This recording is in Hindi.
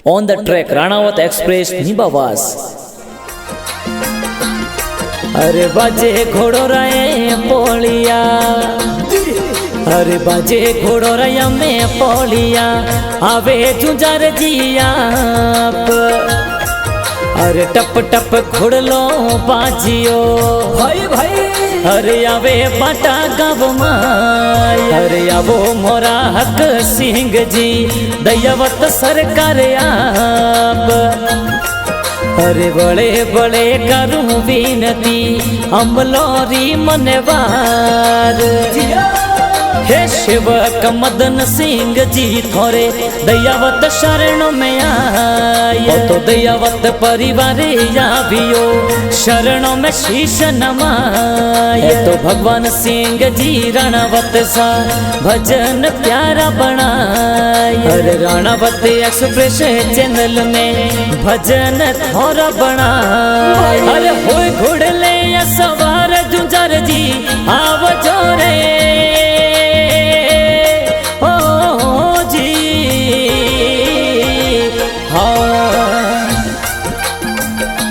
On the track Ranawat express निबावास। अरे बाजे घोड़ो राय पोलिया, अरे बाजे घोड़ो राय में पोलिया, आवे जुंजार जिया। अरे टप टप घोड़लो बाजियो भाई भाई, अरे आवे बाटा गाव माय। अरे आवो मोरा हक सिंह जी दयावत सरकार आप। अरे बड़े बड़े करूं विनती अमलोरी मनवार। हे शिवक मदन सिंह जी थोरे दयावत शरण में आए। तो दयावत परिवार आवियो शरणों में शीश नमाए। तो भगवान सिंह जी राणावत सा भजन प्यारा बनाए। अरे राणावत एक्सप्रेस चैनल में भजन थोड़ा बनाए।